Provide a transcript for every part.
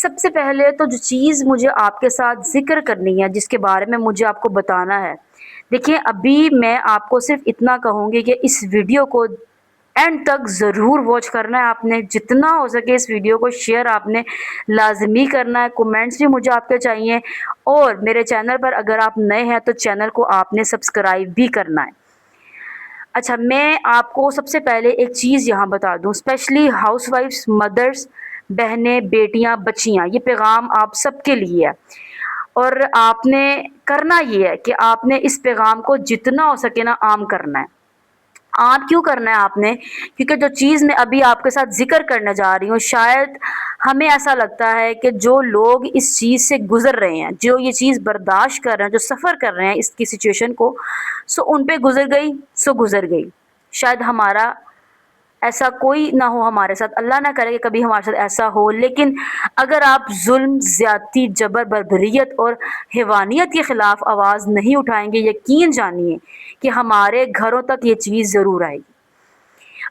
سب سے پہلے تو جو چیز مجھے آپ کے ساتھ ذکر کرنی ہے، جس کے بارے میں مجھے آپ کو بتانا ہے، دیکھیں ابھی میں آپ کو صرف اتنا کہوں گی کہ اس ویڈیو کو اینڈ تک ضرور واچ کرنا ہے۔ آپ نے جتنا ہو سکے اس ویڈیو کو شیئر آپ نے لازمی کرنا ہے، کومنٹس بھی مجھے آپ کے چاہیے، اور میرے چینل پر اگر آپ نئے ہیں تو چینل کو آپ نے سبسکرائب بھی کرنا ہے۔ اچھا، میں آپ کو سب سے پہلے ایک چیز یہاں بتا دوں، اسپیشلی ہاؤس وائفس، مدرس، بہنیں، بیٹیاں، بچیاں، یہ پیغام آپ سب کے لیے ہے، اور آپ نے کرنا یہ ہے کہ آپ نے اس پیغام کو جتنا ہو سکے نا عام کرنا ہے۔ عام کیوں کرنا ہے آپ نے؟ کیونکہ جو چیز میں ابھی آپ کے ساتھ ذکر کرنے جا رہی ہوں، شاید ہمیں ایسا لگتا ہے کہ جو لوگ اس چیز سے گزر رہے ہیں، جو یہ چیز برداشت کر رہے ہیں، جو سفر کر رہے ہیں اس کی سچویشن کو، ان پہ گزر گئی سو گزر گئی۔ شاید ہمارا ایسا کوئی نہ ہو ہمارے ساتھ، اللہ نہ کرے کہ کبھی ہمارے ساتھ ایسا ہو، لیکن اگر آپ ظلم، زیادتی، جبر، بربریت اور حیوانیت کے خلاف آواز نہیں اٹھائیں گے، یقین جانیے کہ ہمارے گھروں تک یہ چیز ضرور آئے گی۔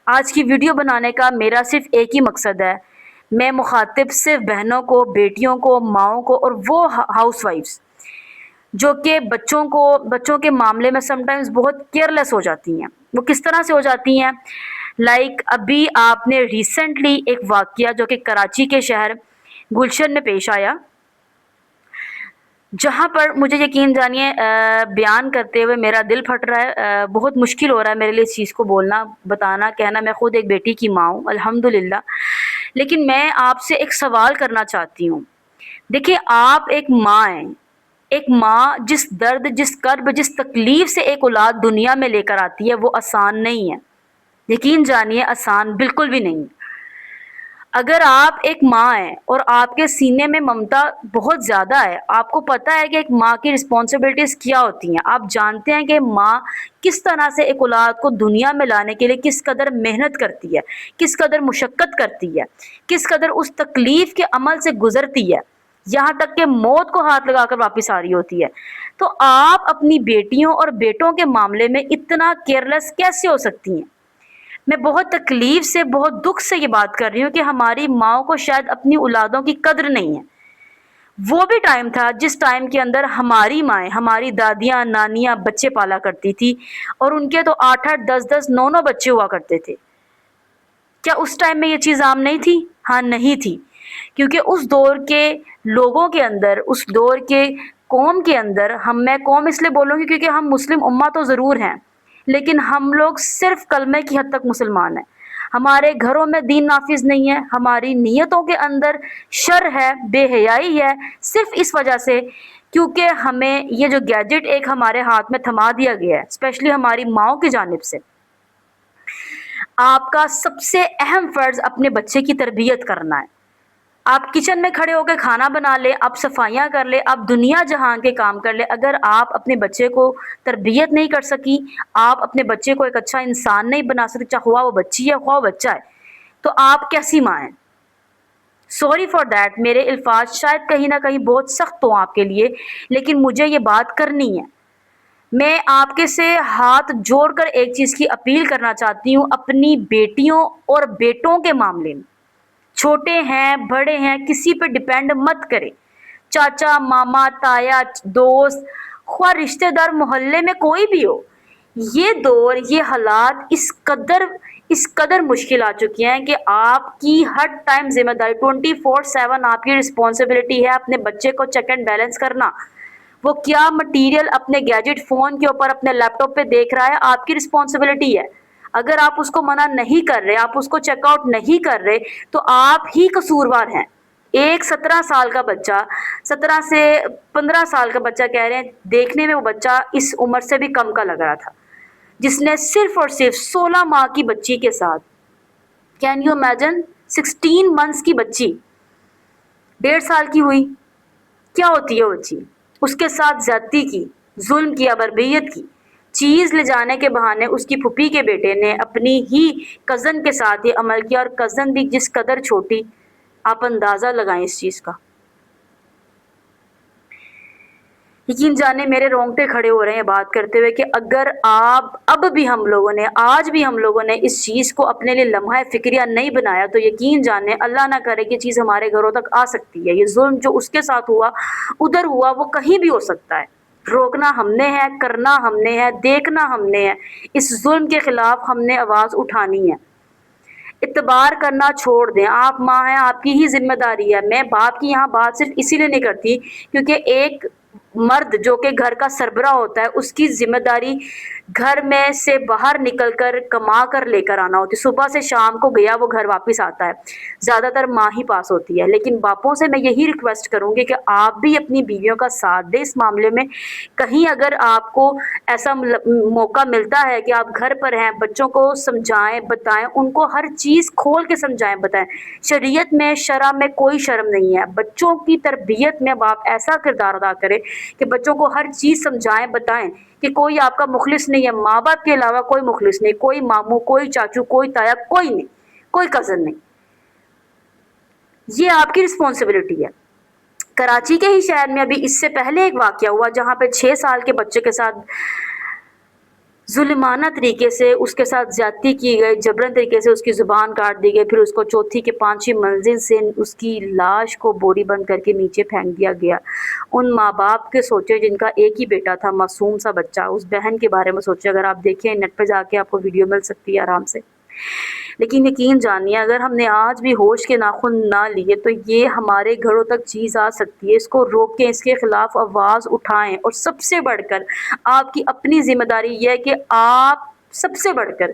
آج کی ویڈیو بنانے کا میرا صرف ایک ہی مقصد ہے، میں مخاطب صرف بہنوں کو، بیٹیوں کو، ماؤں کو، اور وہ ہاؤس وائفس جو کہ بچوں کے معاملے میں سم ٹائمز بہت کیئرلیس ہو جاتی ہیں۔ وہ کس طرح سے ہو جاتی ہیں؟ ابھی آپ نے ریسنٹلی ایک واقعہ جو کہ کراچی کے شہر گلشن میں پیش آیا، جہاں پر مجھے یقین جانیے بیان کرتے ہوئے میرا دل پھٹ رہا ہے، بہت مشکل ہو رہا ہے میرے لیے اس چیز کو بولنا، بتانا، کہنا۔ میں خود ایک بیٹی کی ماں ہوں الحمدللہ، لیکن میں آپ سے ایک سوال کرنا چاہتی ہوں۔ دیکھیں، آپ ایک ماں ہیں، ایک ماں جس درد، جس کرب، جس تکلیف سے ایک اولاد دنیا میں لے کر آتی ہے وہ آسان نہیں ہے، یقین جانیے آسان بالکل بھی نہیں۔ اگر آپ ایک ماں ہیں اور آپ کے سینے میں ممتا بہت زیادہ ہے، آپ کو پتہ ہے کہ ایک ماں کی رسپانسبلٹیز کیا ہوتی ہیں، آپ جانتے ہیں کہ ماں کس طرح سے ایک اولاد کو دنیا میں لانے کے لیے کس قدر محنت کرتی ہے، کس قدر مشقت کرتی ہے، کس قدر اس تکلیف کے عمل سے گزرتی ہے، یہاں تک کہ موت کو ہاتھ لگا کر واپس آ رہی ہوتی ہے۔ تو آپ اپنی بیٹیوں اور بیٹوں کے معاملے میں اتنا کیئرلیس کیسے ہو سکتی ہیں؟ میں بہت تکلیف سے، بہت دکھ سے یہ بات کر رہی ہوں کہ ہماری ماؤں کو شاید اپنی اولادوں کی قدر نہیں ہے۔ وہ بھی ٹائم تھا جس ٹائم کے اندر ہماری مائیں، ہماری دادیاں، نانیاں بچے پالا کرتی تھی، اور ان کے تو 8-8، 10-10، 9-9 بچے ہوا کرتے تھے۔ کیا اس ٹائم میں یہ چیز عام نہیں تھی؟ ہاں، نہیں تھی، کیونکہ اس دور کے لوگوں کے اندر، اس دور کے قوم کے اندر، میں قوم اس لیے بولوں گی کیونکہ ہم مسلم امہ تو ضرور ہیں، لیکن ہم لوگ صرف کلمے کی حد تک مسلمان ہیں۔ ہمارے گھروں میں دین نافذ نہیں ہے، ہماری نیتوں کے اندر شر ہے، بے حیائی ہے، صرف اس وجہ سے کیونکہ ہمیں یہ جو گیجٹ ایک ہمارے ہاتھ میں تھما دیا گیا ہے، اسپیشلی ہماری ماؤں کی جانب سے۔ آپ کا سب سے اہم فرض اپنے بچے کی تربیت کرنا ہے۔ آپ کچن میں کھڑے ہو کے کھانا بنا لے، آپ صفائیاں کر لے، آپ دنیا جہاں کے کام کر لے، اگر آپ اپنے بچے کو تربیت نہیں کر سکی، آپ اپنے بچے کو ایک اچھا انسان نہیں بنا سکتے، چاہے خواہ وہ بچی ہے خواہ وہ بچہ ہے، تو آپ کیسی ماں ہیں؟ سوری فار دیٹ، میرے الفاظ شاید کہیں نہ کہیں بہت سخت ہوں آپ کے لیے، لیکن مجھے یہ بات کرنی ہے۔ میں آپ کے سے ہاتھ جوڑ کر ایک چیز کی اپیل کرنا چاہتی ہوں، اپنی بیٹیوں اور بیٹوں کے معاملے میں، چھوٹے ہیں بڑے ہیں، کسی پہ ڈیپینڈ مت کرے، چاچا، ماما، تایا، دوست، خواہ رشتہ دار، محلے میں کوئی بھی ہو۔ یہ دور، یہ حالات اس قدر مشکل آ چکی ہیں کہ آپ کی ہر ٹائم ذمہ داری 24/7 آپ کی رسپانسبلٹی ہے اپنے بچے کو چیک اینڈ بیلنس کرنا۔ وہ کیا مٹیریل اپنے گیجٹ، فون کے اوپر، اپنے لیپ ٹاپ پہ دیکھ رہا ہے، آپ کی رسپانسبلٹی ہے۔ اگر آپ اس کو منع نہیں کر رہے، آپ اس کو چیک آؤٹ نہیں کر رہے، تو آپ ہی قصوروار ہیں۔ ایک 17 سال کا بچہ، 17 سے 15 سال کا بچہ کہہ رہے ہیں، دیکھنے میں وہ بچہ اس عمر سے بھی کم کا لگ رہا تھا، جس نے صرف اور صرف 16 ماہ کی بچی کے ساتھ، کین یو امیجن، 16 منتھس کی بچی، 1.5 سال کی ہوئی، کیا ہوتی ہے وہ بچی، اس کے ساتھ زیادتی کی، ظلم کیا، بربریت کی، چیز لے جانے کے بہانے اس کی پھوپھی کے بیٹے نے اپنی ہی کزن کے ساتھ یہ عمل کیا، اور کزن بھی جس قدر چھوٹی، آپ اندازہ لگائیں اس چیز کا۔ یقین جانے میرے رونگٹے کھڑے ہو رہے ہیں بات کرتے ہوئے کہ اگر آپ اب بھی ہم لوگوں نے آج بھی ہم لوگوں نے اس چیز کو اپنے لیے لمحہ فکریہ نہیں بنایا تو یقین جانے اللہ نہ کرے کہ چیز ہمارے گھروں تک آ سکتی ہے۔ یہ ظلم جو اس کے ساتھ ہوا ادھر ہوا وہ کہیں بھی ہو سکتا ہے۔ روکنا ہم نے ہے، کرنا ہم نے ہے، دیکھنا ہم نے ہے، اس ظلم کے خلاف ہم نے آواز اٹھانی ہے۔ اعتبار کرنا چھوڑ دیں، آپ ماں ہیں، آپ کی ہی ذمہ داری ہے۔ میں باپ کی یہاں بات صرف اسی لیے نہیں کرتی کیونکہ ایک مرد جو کہ گھر کا سربراہ ہوتا ہے اس کی ذمہ داری گھر میں سے باہر نکل کر کما کر لے کر آنا ہوتی ہے۔ صبح سے شام کو گیا وہ گھر واپس آتا ہے، زیادہ تر ماں ہی پاس ہوتی ہے، لیکن باپوں سے میں یہی ریکویسٹ کروں گی کہ آپ بھی اپنی بیویوں کا ساتھ دیں اس معاملے میں۔ کہیں اگر آپ کو ایسا موقع ملتا ہے کہ آپ گھر پر ہیں، بچوں کو سمجھائیں بتائیں، ان کو ہر چیز کھول کے سمجھائیں بتائیں۔ شریعت میں شرع میں کوئی شرم نہیں ہے، بچوں کی تربیت میں باپ ایسا کردار ادا کرے کہ بچوں کو ہر چیز سمجھائیں بتائیں کہ کوئی آپ کا مخلص نہیں ہے، ماں باپ کے علاوہ کوئی مخلص نہیں، کوئی ماموں، کوئی چاچو، کوئی تایا، کوئی نہیں، کوئی کزن نہیں۔ یہ آپ کی رسپانسبلٹی ہے۔ کراچی کے ہی شہر میں ابھی اس سے پہلے ایک واقعہ ہوا جہاں پہ 6 سال کے بچے کے ساتھ ظلمانہ طریقے سے اس کے ساتھ زیادتی کی گئی، جبرن طریقے سے اس کی زبان کاٹ دی گئی، پھر اس کو چوتھی کے 5ویں منزل سے اس کی لاش کو بوری بند کر کے نیچے پھینک دیا گیا۔ ان ماں باپ کے سوچے جن کا ایک ہی بیٹا تھا، معصوم سا بچہ، اس بہن کے بارے میں سوچے، اگر آپ دیکھیں نیٹ پہ جا کے آپ کو ویڈیو مل سکتی ہے آرام سے۔ لیکن یقین جانیے اگر ہم نے آج بھی ہوش کے ناخن نہ لیے تو یہ ہمارے گھروں تک چیز آ سکتی ہے۔ اس کو روکیں، اس کے خلاف آواز اٹھائیں، اور سب سے بڑھ کر آپ کی اپنی ذمہ داری یہ ہے کہ آپ سب سے بڑھ کر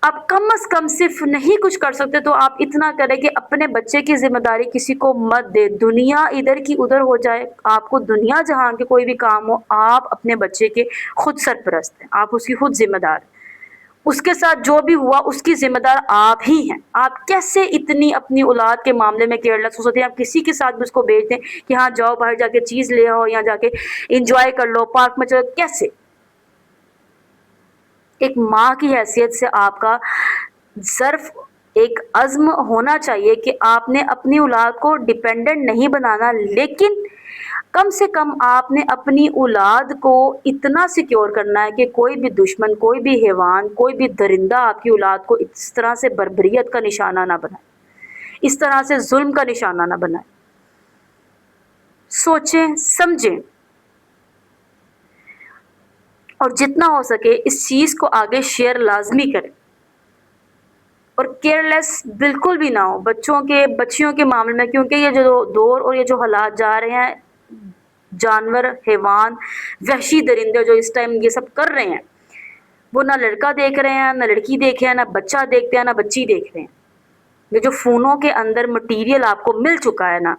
آپ کم از کم صرف نہیں کچھ کر سکتے تو آپ اتنا کریں کہ اپنے بچے کی ذمہ داری کسی کو مت دے۔ دنیا ادھر کی ادھر ہو جائے، آپ کو دنیا جہاں کے کوئی بھی کام ہو، آپ اپنے بچے کے خود سرپرست ہیں، آپ اس کی خود ذمہ دار ہیں۔ اس کے ساتھ جو بھی ہوا اس کی ذمہ دار آپ ہی ہیں۔ آپ کیسے اتنی اپنی اولاد کے معاملے میں کیئرلیس ہو سکتے ہیں؟ آپ کسی کے ساتھ بھی اس کو بھیج دیں کہ ہاں جاؤ باہر جا کے چیز لے آؤ، یا جا کے انجوائے کر لو، پارک میں چلو، کیسے؟ ایک ماں کی حیثیت سے آپ کا ظرف ایک عزم ہونا چاہیے کہ آپ نے اپنی اولاد کو ڈیپینڈنٹ نہیں بنانا، لیکن کم سے کم آپ نے اپنی اولاد کو اتنا سیکیور کرنا ہے کہ کوئی بھی دشمن، کوئی بھی حیوان، کوئی بھی درندہ آپ کی اولاد کو اس طرح سے بربریت کا نشانہ نہ بنائے، اس طرح سے ظلم کا نشانہ نہ بنائے۔ سوچیں، سمجھیں، اور جتنا ہو سکے اس چیز کو آگے شیئر لازمی کریں، اور کیئرلیس بالکل بھی نہ ہو بچیوں کے معاملے میں، کیونکہ یہ جو دور اور یہ جو حالات جا رہے ہیں، جانور، حیوان، وحشی درندے جو اس ٹائم یہ سب کر رہے ہیں، وہ نہ لڑکا دیکھ رہے ہیں، نہ لڑکی دیکھ رہے ہیں، نہ بچہ دیکھتے ہیں، نہ بچی دیکھ رہے ہیں۔ یہ جو فونوں کے اندر مٹیریل آپ کو مل چکا ہے نا،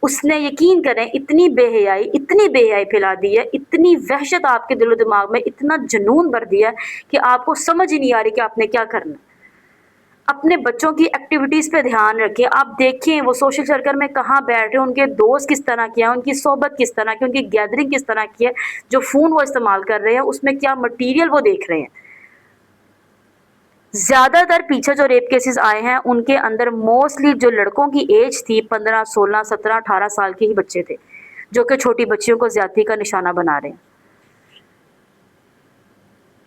اس نے یقین کریں اتنی بے حیائی پھیلا دی ہے، اتنی وحشت آپ کے دل و دماغ میں، اتنا جنون بھر دیا ہے کہ آپ کو سمجھ ہی نہیں آ رہی کہ آپ نے کیا کرنا ہے۔ اپنے بچوں کی ایکٹیویٹیز پہ دھیان رکھیں، آپ دیکھیں وہ سوشل سرکل میں کہاں بیٹھ رہے ہیں، ان کے دوست کس طرح کیا ہے، ان کی صحبت کس طرح کی، ان کی گیدرنگ کس طرح کی ہے، جو فون وہ استعمال کر رہے ہیں اس میں کیا مٹیریل وہ دیکھ رہے ہیں۔ زیادہ تر پیچھے جو ریپ کیسز آئے ہیں ان کے اندر موسٹلی جو لڑکوں کی ایج تھی 15، 16، 17، 18 سال کے ہی بچے تھے جو کہ چھوٹی بچیوں کو زیادتی کا نشانہ بنا رہے ہیں۔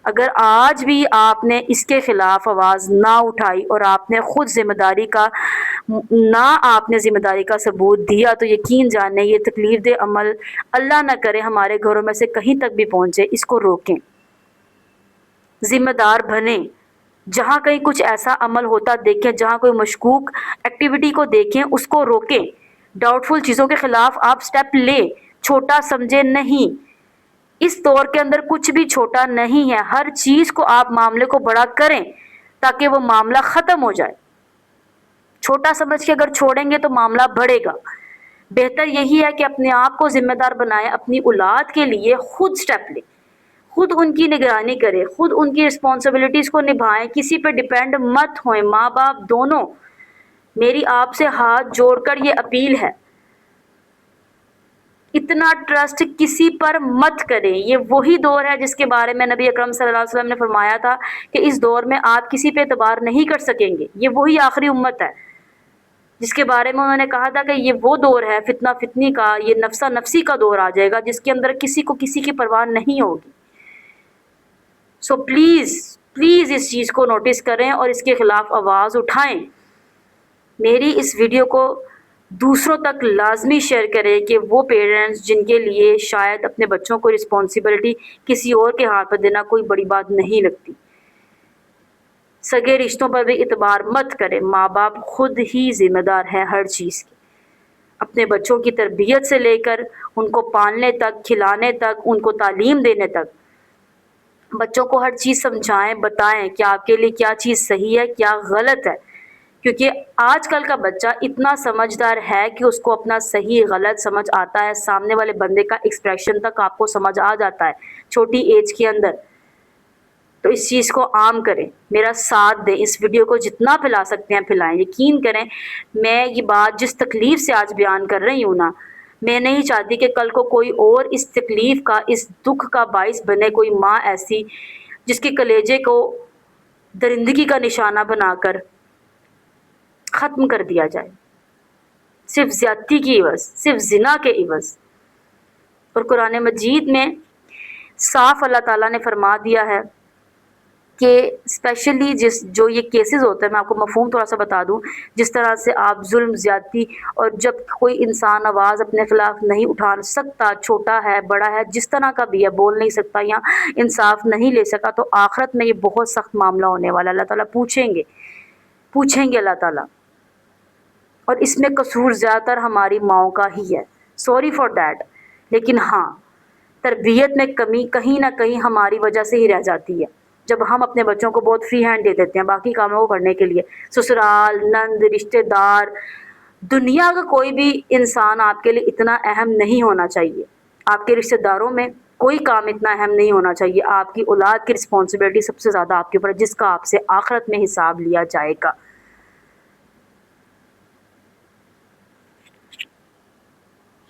اگر آج بھی آپ نے اس کے خلاف آواز نہ اٹھائی اور آپ نے خود ذمہ داری کا ثبوت دیا تو یقین جانیں یہ تکلیف دہ عمل اللہ نہ کرے ہمارے گھروں میں سے کہیں تک بھی پہنچے۔ اس کو روکیں، ذمہ دار بنیں۔ جہاں کہیں کچھ ایسا عمل ہوتا دیکھیں، جہاں کوئی مشکوک ایکٹیویٹی کو دیکھیں، اس کو روکیں۔ ڈاؤٹ فل چیزوں کے خلاف آپ سٹیپ لیں، چھوٹا سمجھے نہیں۔ اس دور کے اندر کچھ بھی چھوٹا نہیں ہے، ہر چیز کو آپ معاملے کو بڑا کریں تاکہ وہ معاملہ ختم ہو جائے۔ چھوٹا سمجھ کے اگر چھوڑیں گے تو معاملہ بڑھے گا۔ بہتر یہی ہے کہ اپنے آپ کو ذمہ دار بنائیں، اپنی اولاد کے لیے خود سٹیپ لیں، خود ان کی نگرانی کریں، خود ان کی رسپانسبلٹیز کو نبھائیں، کسی پہ ڈیپینڈ مت ہوئیں۔ ماں باپ دونوں، میری آپ سے ہاتھ جوڑ کر یہ اپیل ہے، اتنا ٹرسٹ کسی پر مت کریں۔ یہ وہی دور ہے جس کے بارے میں نبی اکرم صلی اللہ علیہ وسلم نے فرمایا تھا کہ اس دور میں آپ کسی پہ اعتبار نہیں کر سکیں گے، یہ وہی آخری امت ہے۔ جس کے بارے میں انہوں نے کہا تھا کہ یہ وہ دور ہے فتنہ فتنی کا، یہ نفسا نفسی کا دور آ جائے گا جس کے اندر کسی کو کسی کی پرواہ نہیں ہوگی. سو پلیز پلیز اس چیز کو نوٹس کریں اور اس کے خلاف آواز اٹھائیں. میری اس ویڈیو کو دوسروں تک لازمی شیئر کریں کہ وہ پیرنٹس جن کے لیے شاید اپنے بچوں کو رسپانسبلٹی کسی اور کے ہاتھ پر دینا کوئی بڑی بات نہیں لگتی. سگے رشتوں پر بھی اعتبار مت کریں. ماں باپ خود ہی ذمہ دار ہیں ہر چیز کی، اپنے بچوں کی تربیت سے لے کر ان کو پالنے تک، کھلانے تک، ان کو تعلیم دینے تک. بچوں کو ہر چیز سمجھائیں، بتائیں کہ آپ کے لیے کیا چیز صحیح ہے کیا غلط ہے، کیونکہ آج کل کا بچہ اتنا سمجھدار ہے کہ اس کو اپنا صحیح غلط سمجھ آتا ہے. سامنے والے بندے کا ایکسپریشن تک آپ کو سمجھ آ جاتا ہے چھوٹی ایج کے اندر. تو اس چیز کو عام کریں، میرا ساتھ دیں، اس ویڈیو کو جتنا پھیلا سکتے ہیں پھیلائیں. یقین کریں میں یہ بات جس تکلیف سے آج بیان کر رہی ہوں نا، میں نہیں چاہتی کہ کل کو کوئی اور اس تکلیف کا، اس دکھ کا باعث بنے. کوئی ماں ایسی جس کے کلیجے کو درندگی کا نشانہ بنا کر ختم کر دیا جائے، صرف زیادتی کی عوض، صرف زنا کے عوض. اور قرآن مجید میں صاف اللہ تعالیٰ نے فرما دیا ہے کہ اسپیشلی جو یہ کیسز ہوتے ہیں، میں آپ کو مفہوم تھوڑا سا بتا دوں، جس طرح سے آپ ظلم زیادتی، اور جب کوئی انسان آواز اپنے خلاف نہیں اٹھا سکتا، چھوٹا ہے بڑا ہے جس طرح کا بھی ہے، بول نہیں سکتا یا انصاف نہیں لے سکا، تو آخرت میں یہ بہت سخت معاملہ ہونے والا. اللہ تعالیٰ پوچھیں گے اللہ تعالیٰ. اور اس میں قصور زیادہ تر ہماری ماؤں کا ہی ہے، سوری فار دیٹ. لیکن ہاں، تربیت میں کمی کہیں نہ کہیں ہماری وجہ سے ہی رہ جاتی ہے، جب ہم اپنے بچوں کو بہت فری ہینڈ دے دیتے ہیں باقی کاموں کو کرنے کے لیے. سسرال، نند، رشتہ دار، دنیا کا کوئی بھی انسان آپ کے لیے اتنا اہم نہیں ہونا چاہیے. آپ کے رشتہ داروں میں کوئی کام اتنا اہم نہیں ہونا چاہیے. آپ کی اولاد کی رسپانسبلٹی سب سے زیادہ آپ کے اوپر ہے، جس کا آپ سے آخرت میں حساب لیا جائے گا.